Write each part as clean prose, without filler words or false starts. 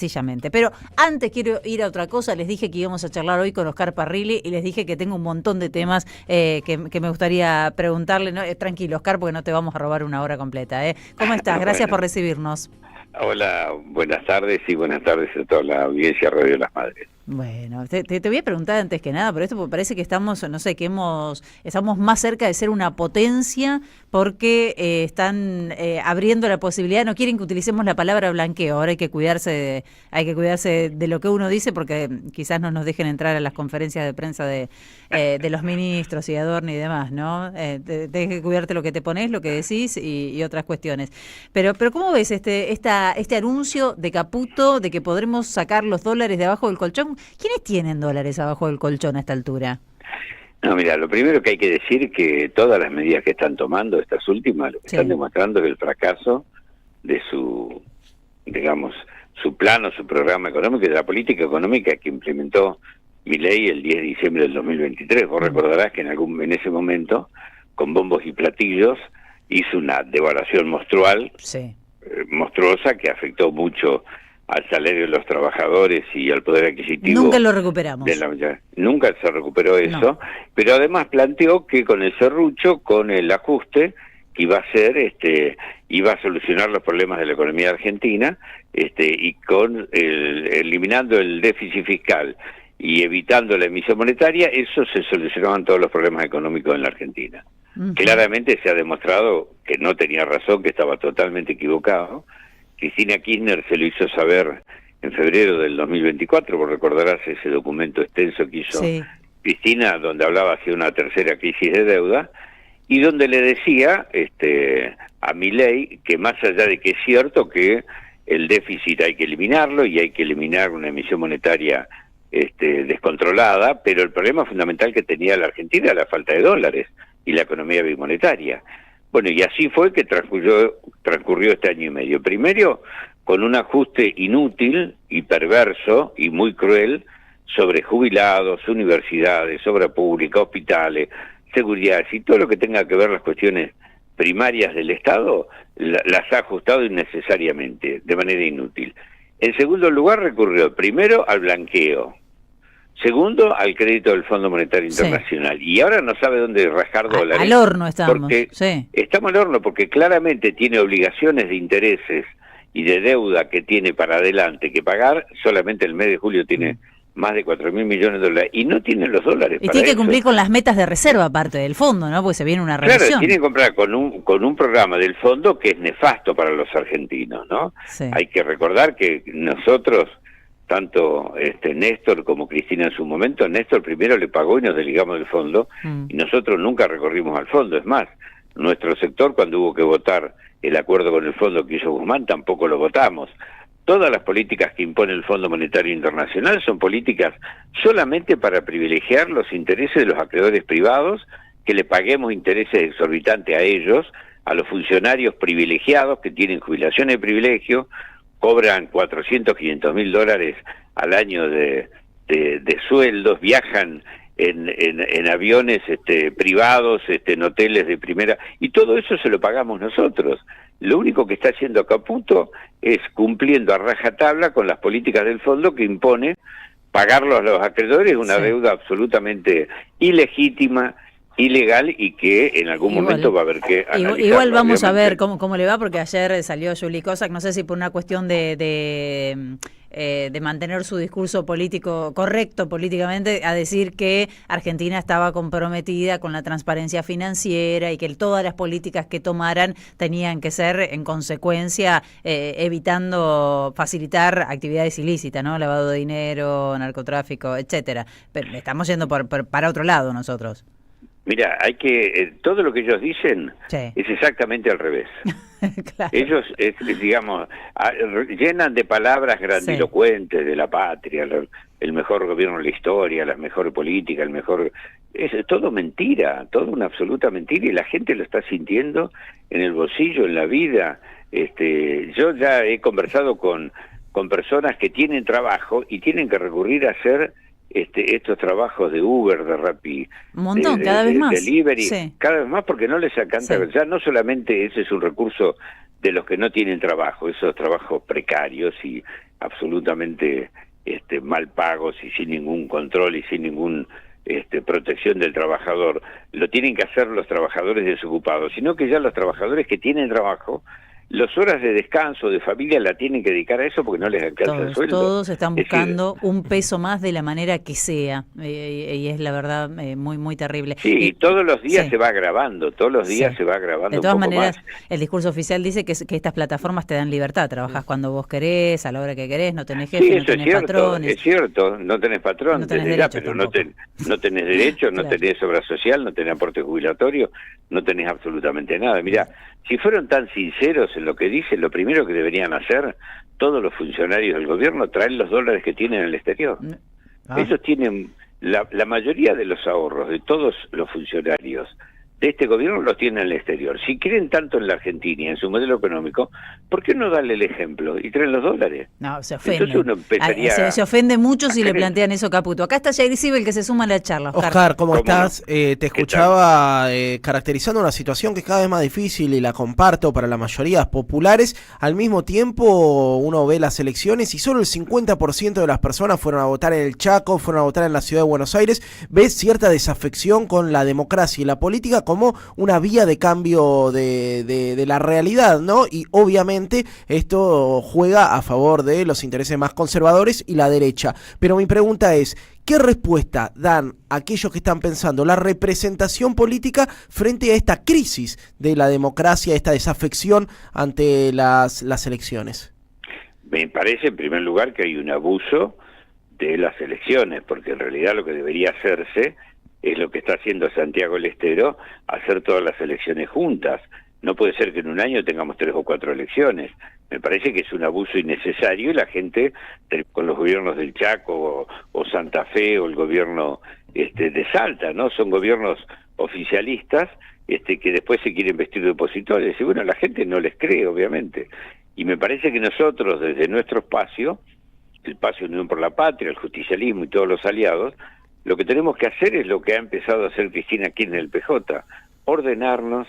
Sencillamente. Pero antes quiero ir a otra cosa. Les dije que íbamos a charlar hoy con Oscar Parrilli y les dije que tengo un montón de temas que me gustaría preguntarle. ¿No? Tranquilo, Oscar, porque no te vamos a robar una hora completa. ¿Cómo estás? Gracias por recibirnos. Hola, buenas tardes y buenas tardes a toda la audiencia Radio Las Madres. Bueno, te voy a preguntar antes que nada, pero esto parece que estamos, no sé, estamos más cerca de ser una potencia porque están abriendo la posibilidad, no quieren que utilicemos la palabra blanqueo, ahora hay que cuidarse de lo que uno dice porque quizás no nos dejen entrar a las conferencias de prensa de los ministros y Adorno y demás, ¿no? Tenés que cuidarte lo que te pones, lo que decís y otras cuestiones. Pero ¿cómo ves este anuncio de Caputo de que podremos sacar los dólares de abajo del colchón? ¿Quiénes tienen dólares abajo del colchón a esta altura? No, mira, lo primero que hay que decir que todas las medidas que están tomando, estas últimas, lo que están demostrando es el fracaso de su, digamos, su plan o su programa económico y de la política económica que implementó Milei el 10 de diciembre del 2023. Vos recordarás que en ese momento, con bombos y platillos, hizo una devaluación monstruosa que afectó mucho al salario de los trabajadores y al poder adquisitivo. Nunca lo recuperamos. Nunca se recuperó eso, pero además planteó que con el serrucho, con el ajuste que iba a hacer, iba a solucionar los problemas de la economía argentina, y con eliminando el déficit fiscal y evitando la emisión monetaria, eso se solucionaban todos los problemas económicos en la Argentina. Claramente se ha demostrado que no tenía razón, que estaba totalmente equivocado. Cristina Kirchner se lo hizo saber en febrero del 2024, vos recordarás ese documento extenso que hizo Cristina, donde hablaba hacia una tercera crisis de deuda, y donde le decía a Milei que más allá de que es cierto que el déficit hay que eliminarlo y hay que eliminar una emisión monetaria descontrolada, pero el problema fundamental que tenía la Argentina era la falta de dólares y la economía bimonetaria. Bueno, y así fue que transcurrió este año y medio. Primero, con un ajuste inútil y perverso y muy cruel sobre jubilados, universidades, obra pública, hospitales, seguridad y todo lo que tenga que ver las cuestiones primarias del Estado, las ha ajustado innecesariamente, de manera inútil. En segundo lugar, recurrió primero al blanqueo. Segundo, al crédito del Fondo Monetario Internacional. Y ahora no sabe dónde rascar dólares. Al horno estamos. Estamos al horno porque claramente tiene obligaciones de intereses y de deuda que tiene para adelante que pagar. Solamente el mes de julio tiene más de 4.000 millones de dólares. Y no tiene los dólares y para tiene que eso. cumplir con las metas de reserva aparte del fondo, ¿no? Porque se viene una revisión. Claro, tiene que comprar con un programa del fondo que es nefasto para los argentinos, ¿no? Hay que recordar que nosotros, tanto Néstor como Cristina en su momento, Néstor primero le pagó y nos desligamos del fondo, y nosotros nunca recorrimos al fondo. Es más, nuestro sector, cuando hubo que votar el acuerdo con el fondo que hizo Guzmán, tampoco lo votamos. Todas las políticas que impone el Fondo Monetario Internacional son políticas solamente para privilegiar los intereses de los acreedores privados, que le paguemos intereses exorbitantes a ellos, a los funcionarios privilegiados que tienen jubilaciones de privilegio, cobran 400, 500 mil dólares al año de sueldos, viajan en aviones privados, en hoteles de primera, y todo eso se lo pagamos nosotros. Lo único que está haciendo Caputo es cumpliendo a rajatabla con las políticas del fondo que impone pagarlos a los acreedores, una deuda absolutamente ilegítima, ilegal, y que en algún momento va a haber que analizar. Igual vamos a ver cómo le va, porque ayer salió Juli Kozak, no sé si por una cuestión de mantener su discurso político correcto políticamente, a decir que Argentina estaba comprometida con la transparencia financiera y que todas las políticas que tomaran tenían que ser en consecuencia evitando facilitar actividades ilícitas, ¿no? Lavado de dinero, narcotráfico, etcétera. Pero estamos yendo para otro lado nosotros. Mira, todo lo que ellos dicen es exactamente al revés. Claro. Ellos, digamos, llenan de palabras grandilocuentes de la patria, el mejor gobierno de la historia, la mejor política, es todo mentira, todo una absoluta mentira, y la gente lo está sintiendo en el bolsillo, en la vida. Yo ya he conversado con personas que tienen trabajo y tienen que recurrir a hacer estos trabajos de Uber, de Rappi, un montón, cada vez más, delivery, cada vez más, porque no les alcanza. Ya no solamente ese es un recurso de los que no tienen trabajo, esos trabajos precarios y absolutamente mal pagos y sin ningún control y sin ningún protección del trabajador. Lo tienen que hacer los trabajadores desocupados, sino que ya los trabajadores que tienen trabajo, las horas de descanso, de familia, la tienen que dedicar a eso porque no les alcanza el sueldo. Todos están buscando un peso más de la manera que sea, y es la verdad muy muy terrible. Sí, y todos los días se va agravando, todos los días se va agravando. De todas un poco maneras, más. el discurso oficial dice que estas plataformas te dan libertad, trabajás cuando vos querés, a la hora que querés, no tenés jefe, no tenés patrones. Es cierto, no tenés patrón, no tenés derecho, pero tampoco. no tenés derecho, no Claro. tenés obra social, no tenés aporte jubilatorio, no tenés absolutamente nada. Mirá, si fueron tan sinceros en lo que dicen, lo primero que deberían hacer todos los funcionarios del gobierno, traer los dólares que tienen en el exterior. Ellos tienen, la mayoría de los ahorros de todos los funcionarios de este gobierno los tienen en el exterior. Si creen tanto en la Argentina y en su modelo económico, ¿por qué no darle el ejemplo y traen los dólares? No, se ofende. Entonces uno empezaría se ofende mucho si le plantean eso, Caputo. Acá está Jair Sibel, que se suma a la charla. Oscar, ¿cómo estás? No? Te escuchaba caracterizando una situación que es cada vez más difícil y la comparto para la mayoría populares. Al mismo tiempo, uno ve las elecciones y solo el 50% de las personas fueron a votar en el Chaco, fueron a votar en la ciudad de Buenos Aires. Ves cierta desafección con la democracia y la política como una vía de cambio de la realidad, ¿no? Y obviamente esto juega a favor de los intereses más conservadores y la derecha. Pero mi pregunta es, ¿qué respuesta dan aquellos que están pensando la representación política frente a esta crisis de la democracia, esta desafección ante las elecciones? Me parece, en primer lugar, que hay un abuso de las elecciones, porque en realidad lo que debería hacerse es lo que está haciendo Santiago del Estero, hacer todas las elecciones juntas. No puede ser que en un año tengamos 3 o 4 elecciones. Me parece que es un abuso innecesario y la gente, con los gobiernos del Chaco o Santa Fe o el gobierno de Salta, ¿no? Son gobiernos oficialistas que después se quieren vestir de opositores. Y bueno, la gente no les cree, obviamente. Y me parece que nosotros, desde nuestro espacio, el espacio Unión por la Patria, el justicialismo y todos los aliados, lo que tenemos que hacer es lo que ha empezado a hacer Cristina Kirchner en el PJ, ordenarnos,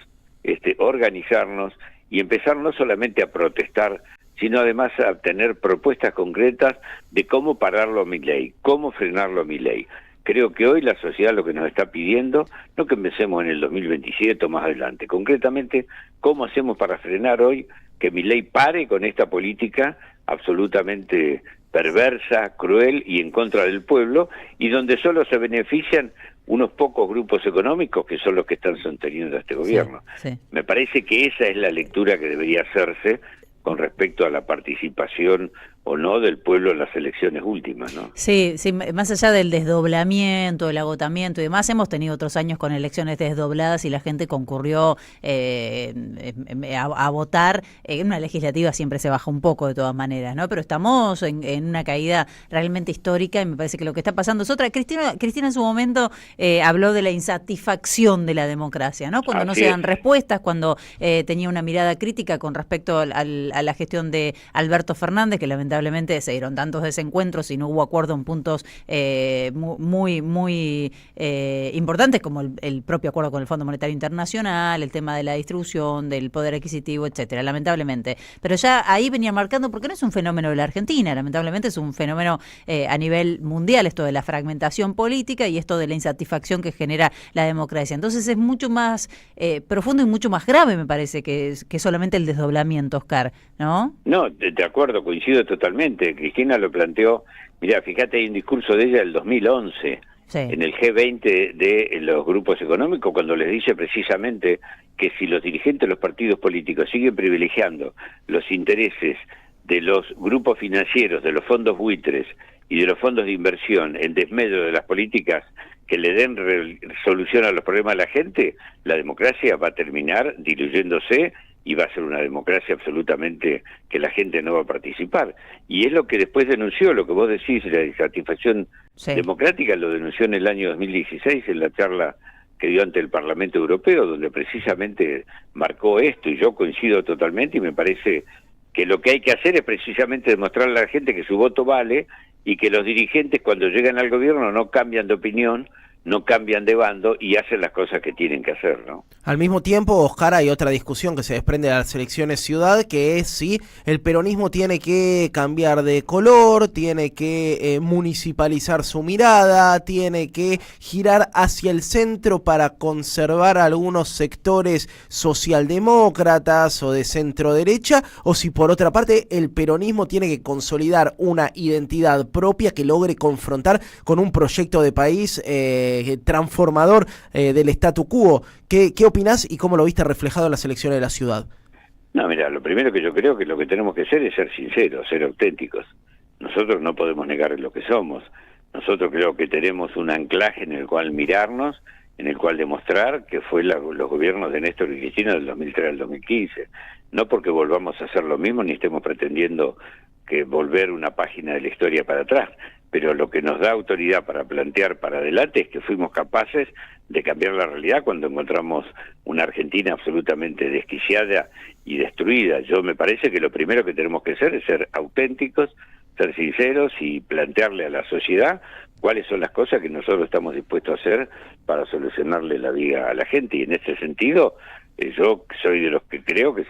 organizarnos y empezar no solamente a protestar, sino además a tener propuestas concretas de cómo pararlo a Milei, cómo frenarlo a Milei. Creo que hoy la sociedad lo que nos está pidiendo, no que empecemos en el 2027 o más adelante, concretamente, cómo hacemos para frenar hoy que Milei pare con esta política absolutamente perversa, cruel y en contra del pueblo, y donde solo se benefician unos pocos grupos económicos que son los que están sosteniendo a este gobierno. Sí. Me parece que esa es la lectura que debería hacerse con respecto a la participación o no del pueblo en las elecciones últimas, ¿no? Sí, sí, más allá del desdoblamiento, el agotamiento y demás, hemos tenido otros años con elecciones desdobladas y la gente concurrió a votar. En una legislativa siempre se baja un poco de todas maneras, ¿no? Pero estamos en una caída realmente histórica y me parece que lo que está pasando es otra. Cristina en su momento habló de la insatisfacción de la democracia, ¿no? Cuando no se dan respuestas, cuando tenía una mirada crítica con respecto a la gestión de Alberto Fernández, que lamentablemente se dieron tantos desencuentros y no hubo acuerdo en puntos muy importantes, como el propio acuerdo con el Fondo Monetario Internacional, el tema de la distribución, del poder adquisitivo, etcétera, lamentablemente. Pero ya ahí venía marcando, porque no es un fenómeno de la Argentina, lamentablemente es un fenómeno a nivel mundial, esto de la fragmentación política y esto de la insatisfacción que genera la democracia. Entonces es mucho más profundo y mucho más grave, me parece, que solamente el desdoblamiento, Oscar, ¿no? No, de acuerdo, coincido totalmente. Cristina lo planteó, mirá, fíjate, hay un discurso de ella del 2011, sí, en el G20 de los grupos económicos, cuando les dice precisamente que si los dirigentes de los partidos políticos siguen privilegiando los intereses de los grupos financieros, de los fondos buitres y de los fondos de inversión en desmedro de las políticas que le den solución a los problemas de la gente, la democracia va a terminar diluyéndose y va a ser una democracia absolutamente que la gente no va a participar. Y es lo que después denunció, lo que vos decís, la insatisfacción democrática, lo denunció en el año 2016 en la charla que dio ante el Parlamento Europeo, donde precisamente marcó esto, y yo coincido totalmente, y me parece que lo que hay que hacer es precisamente demostrarle a la gente que su voto vale, y que los dirigentes cuando llegan al gobierno no cambian de opinión, no cambian de bando y hacen las cosas que tienen que hacer, ¿no? Al mismo tiempo, Oscar, hay otra discusión que se desprende de las elecciones ciudad, que es si el peronismo tiene que cambiar de color, tiene que municipalizar su mirada, tiene que girar hacia el centro para conservar algunos sectores socialdemócratas o de centro derecha, o si por otra parte el peronismo tiene que consolidar una identidad propia que logre confrontar con un proyecto de país transformador del statu quo. ¿Qué opinás y cómo lo viste reflejado en las elecciones de la ciudad? No, mira, lo primero que yo creo que lo que tenemos que hacer es ser sinceros, ser auténticos. Nosotros no podemos negar lo que somos. Nosotros creo que tenemos un anclaje en el cual mirarnos, en el cual demostrar que fue los gobiernos de Néstor y Cristina del 2003 al 2015. No porque volvamos a hacer lo mismo ni estemos pretendiendo que volver una página de la historia para atrás, pero lo que nos da autoridad para plantear para adelante es que fuimos capaces de cambiar la realidad cuando encontramos una Argentina absolutamente desquiciada y destruida. Yo me parece que lo primero que tenemos que hacer es ser auténticos, ser sinceros y plantearle a la sociedad cuáles son las cosas que nosotros estamos dispuestos a hacer para solucionarle la vida a la gente. Y en ese sentido, yo soy de los que creo que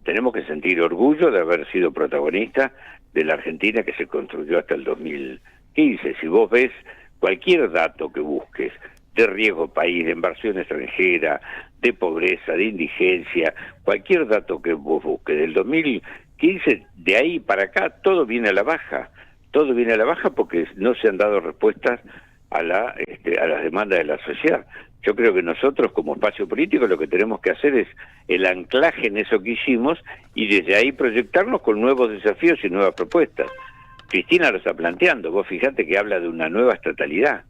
tenemos que sentir orgullo de haber sido protagonistas de la Argentina que se construyó hasta el 2015. Si vos ves cualquier dato que busques de riesgo país, de inversión extranjera, de pobreza, de indigencia, cualquier dato que vos busques del 2015, de ahí para acá todo viene a la baja. Todo viene a la baja porque no se han dado respuestas a las demandas de la sociedad. Yo creo que nosotros como espacio político lo que tenemos que hacer es el anclaje en eso que hicimos y desde ahí proyectarnos con nuevos desafíos y nuevas propuestas. Cristina lo está planteando, vos fijate que habla de una nueva estatalidad,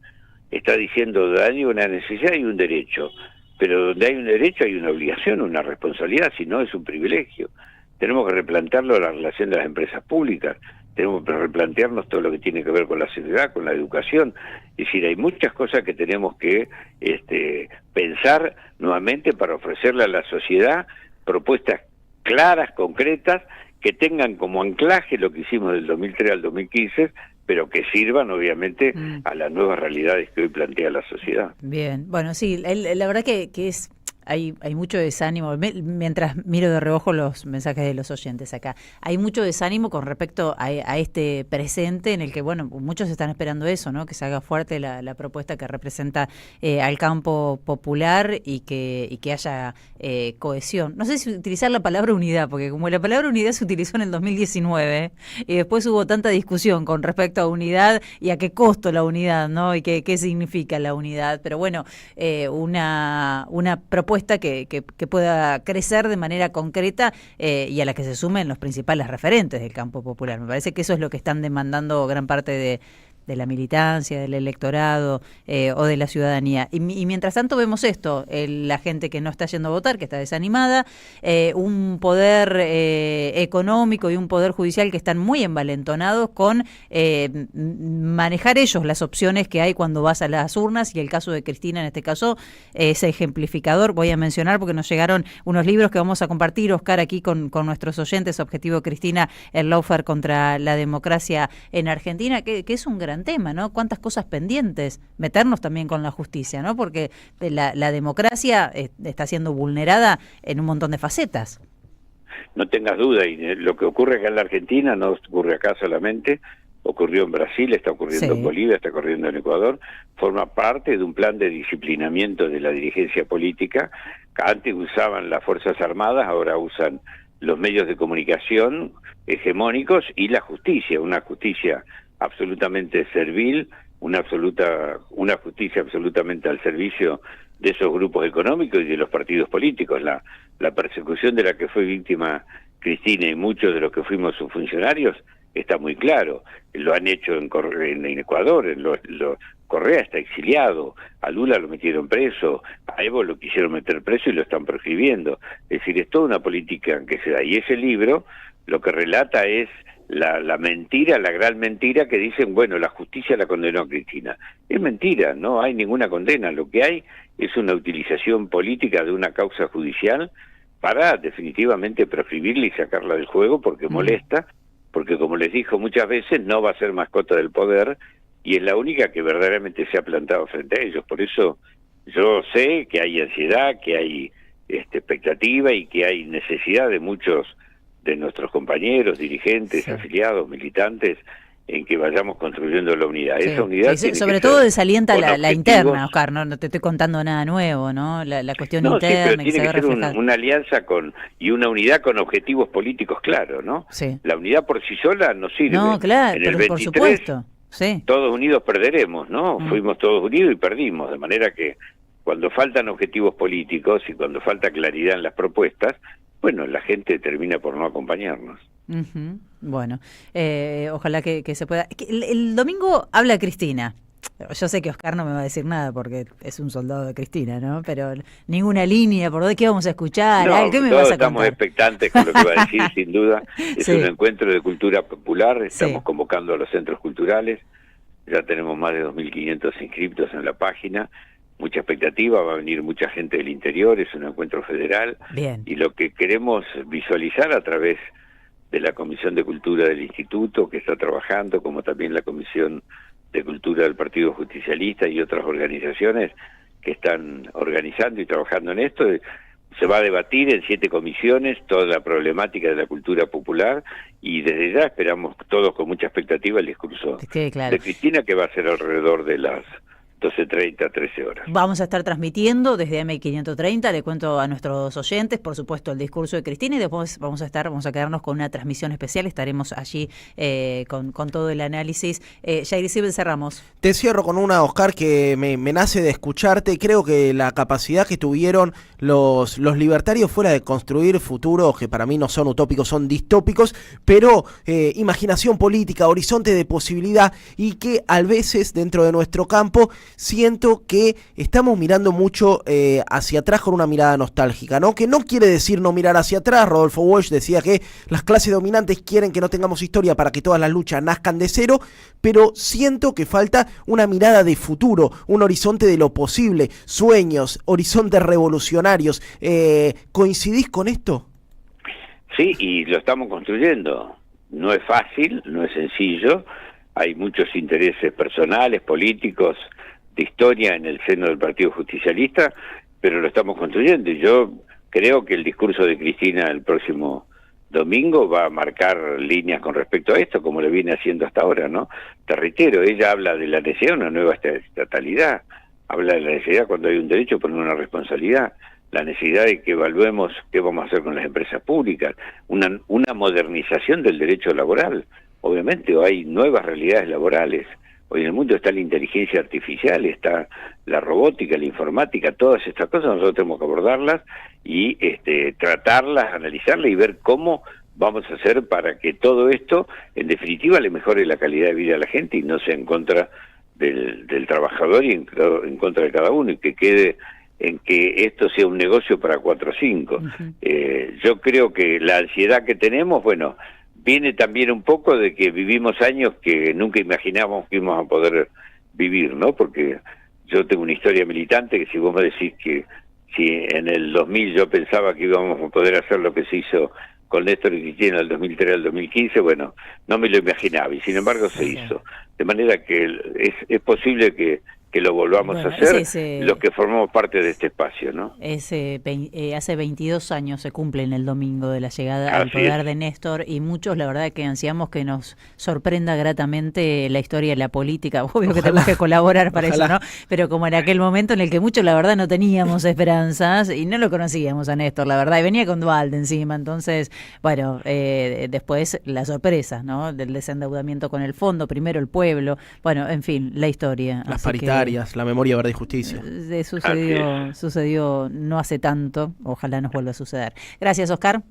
está diciendo donde hay una necesidad y un derecho, pero donde hay un derecho hay una obligación, una responsabilidad, si no es un privilegio. Tenemos que replantearlo la relación de las empresas públicas, tenemos que replantearnos todo lo que tiene que ver con la seguridad, con la educación. Es decir, hay muchas cosas que tenemos que pensar nuevamente para ofrecerle a la sociedad propuestas claras, concretas, que tengan como anclaje lo que hicimos del 2003 al 2015, pero que sirvan obviamente a las nuevas realidades que hoy plantea la sociedad. Bien, bueno, sí, la verdad que es... Hay mucho desánimo, mientras miro de reojo los mensajes de los oyentes acá, hay mucho desánimo con respecto a este presente en el que, bueno, muchos están esperando eso, ¿no? Que se haga fuerte la propuesta que representa al campo popular y que haya cohesión. No sé si utilizar la palabra unidad, porque como la palabra unidad se utilizó en el 2019 y después hubo tanta discusión con respecto a unidad y a qué costo la unidad, ¿no? Y qué significa la unidad, pero bueno, una propuesta que pueda crecer de manera concreta y a la que se sumen los principales referentes del campo popular. Me parece que eso es lo que están demandando gran parte de la militancia, del electorado o de la ciudadanía. Y mientras tanto vemos esto, la gente que no está yendo a votar, que está desanimada, un poder económico y un poder judicial que están muy envalentonados con manejar ellos las opciones que hay cuando vas a las urnas, y el caso de Cristina en este caso es ejemplificador. Voy a mencionar porque nos llegaron unos libros que vamos a compartir, Oscar, aquí con nuestros oyentes. Objetivo Cristina, el lawfare contra la democracia en Argentina, que es un gran tema, ¿no? Cuántas cosas pendientes, meternos también con la justicia, ¿no? Porque la democracia está siendo vulnerada en un montón de facetas. No tengas duda, y lo que ocurre acá en la Argentina no ocurre acá solamente, ocurrió en Brasil, está ocurriendo en Bolivia, está ocurriendo en Ecuador, forma parte de un plan de disciplinamiento de la dirigencia política. Antes usaban las Fuerzas Armadas, ahora usan los medios de comunicación hegemónicos y la justicia, una justicia absolutamente servil, una justicia absolutamente al servicio de esos grupos económicos y de los partidos políticos. La persecución de la que fue víctima Cristina y muchos de los que fuimos sus funcionarios está muy claro. Lo han hecho en Ecuador, Correa está exiliado, a Lula lo metieron preso, a Evo lo quisieron meter preso y lo están proscribiendo. Es decir, es toda una política que se da. Y ese libro lo que relata es la mentira, la gran mentira que dicen, bueno, la justicia la condenó a Cristina. Es mentira, no hay ninguna condena. Lo que hay es una utilización política de una causa judicial para definitivamente proscribirla y sacarla del juego porque molesta, porque como les dijo muchas veces, no va a ser mascota del poder, y es la única que verdaderamente se ha plantado frente a ellos. Por eso yo sé que hay ansiedad, que hay expectativa y que hay necesidad de muchos de nuestros compañeros, dirigentes, Sí. afiliados, militantes, en que vayamos construyendo la unidad. Sí, Esa unidad sí, tiene sobre que todo ser desalienta con la objetivos. interna, Oscar, no te estoy contando nada nuevo, ¿no? La cuestión No, sí, pero interna que se tiene va que a ser reflejar. una alianza y una unidad con objetivos políticos claros, ¿no? Sí. La unidad por sí sola no sirve. No, claro, En el pero por 23, supuesto, sí. todos unidos perderemos, ¿no? Mm. Fuimos todos unidos y perdimos, de manera que cuando faltan objetivos políticos y cuando falta claridad en las propuestas, bueno, la gente termina por no acompañarnos. Ujú. Bueno, ojalá que se pueda. El domingo habla Cristina. Yo sé que Oscar no me va a decir nada porque es un soldado de Cristina, ¿no? Pero ninguna línea, ¿por dónde qué vamos a escuchar? No, ¿Qué me todos vas a estamos contar? expectantes con lo que va a decir, sin duda. Es Sí. un encuentro de cultura popular, estamos Sí. convocando a los centros culturales, ya tenemos más de 2.500 inscriptos en la página, mucha expectativa, va a venir mucha gente del interior, es un encuentro federal, Bien. y lo que queremos visualizar a través de la Comisión de Cultura del Instituto, que está trabajando, como también la Comisión de Cultura del Partido Justicialista y otras organizaciones que están organizando y trabajando en esto. Se va a debatir en 7 comisiones toda la problemática de la cultura popular, y desde ya esperamos todos con mucha expectativa el discurso Que quede claro. de Cristina, que va a ser alrededor de las 12:30, 13 horas. Vamos a estar transmitiendo desde M530, le cuento a nuestros oyentes, por supuesto, el discurso de Cristina, y después vamos a quedarnos con una transmisión especial, estaremos allí con todo el análisis. Jair Sibel, cerramos. Te cierro con una, Oscar, que me nace de escucharte. Creo que la capacidad que tuvieron los libertarios fuera de construir futuros que para mí no son utópicos, son distópicos, pero imaginación política, horizonte de posibilidad, y que a veces dentro de nuestro campo siento que estamos mirando mucho hacia atrás con una mirada nostálgica, ¿no? Que no quiere decir no mirar hacia atrás. Rodolfo Walsh decía que las clases dominantes quieren que no tengamos historia para que todas las luchas nazcan de cero, pero siento que falta una mirada de futuro, un horizonte de lo posible, sueños, horizontes revolucionarios. ¿Coincidís con esto? Sí, y lo estamos construyendo. No es fácil, no es sencillo, hay muchos intereses personales, políticos, de historia en el seno del Partido Justicialista, pero lo estamos construyendo, y yo creo que el discurso de Cristina el próximo domingo va a marcar líneas con respecto a esto, como lo viene haciendo hasta ahora, ¿no? Te reitero, ella habla de la necesidad de una nueva estatalidad, habla de la necesidad cuando hay un derecho poner una responsabilidad, la necesidad de que evaluemos qué vamos a hacer con las empresas públicas, una modernización del derecho laboral. Obviamente hay nuevas realidades laborales. Hoy en el mundo está la inteligencia artificial, está la robótica, la informática, todas estas cosas nosotros tenemos que abordarlas y tratarlas, analizarlas y ver cómo vamos a hacer para que todo esto, en definitiva, le mejore la calidad de vida a la gente y no sea en contra del trabajador y en contra de cada uno, y que quede en que esto sea un negocio para 4 o 5. Uh-huh. Yo creo que la ansiedad que tenemos, bueno, viene también un poco de que vivimos años que nunca imaginábamos que íbamos a poder vivir, ¿no? Porque yo tengo una historia militante que si vos me decís que si en el 2000 yo pensaba que íbamos a poder hacer lo que se hizo con Néstor y Cristina del 2003 al 2015, bueno, no me lo imaginaba y sin embargo se hizo. De manera que es posible que lo volvamos a hacer los que formamos parte de este espacio, ¿no? Hace 22 años se cumple en el domingo de la llegada al poder de Néstor, y muchos la verdad que ansiamos que nos sorprenda gratamente la historia de la política. Obvio que tenemos que colaborar para eso, ¿no? Pero como en aquel momento en el que muchos la verdad no teníamos esperanzas y no lo conocíamos a Néstor, la verdad, y venía con Duhalde encima, entonces, bueno, después la sorpresa, ¿no? Del desendeudamiento con el fondo, primero el pueblo, bueno, en fin, la historia. Las paritarias. La memoria, verdad y justicia. Sucedió no hace tanto, ojalá nos vuelva a suceder. Gracias, Oscar.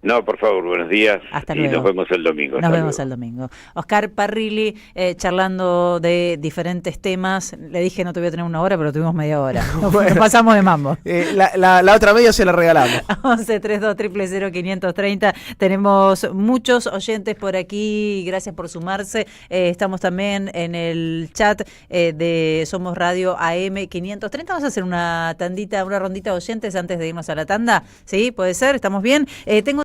No, por favor, buenos días. Hasta y luego. Nos vemos el domingo. Nos vemos el domingo. Oscar Parrilli, charlando de diferentes temas. Le dije no te voy a tener una hora, pero tuvimos media hora. Nos pasamos de mambo. La otra media se la regalamos. 11-32-000-530. Tenemos muchos oyentes por aquí. Gracias por sumarse. Estamos también en el chat de Somos Radio AM530. Vamos a hacer una rondita de oyentes antes de irnos a la tanda. ¿Sí? ¿Puede ser? ¿Estamos bien? Tengo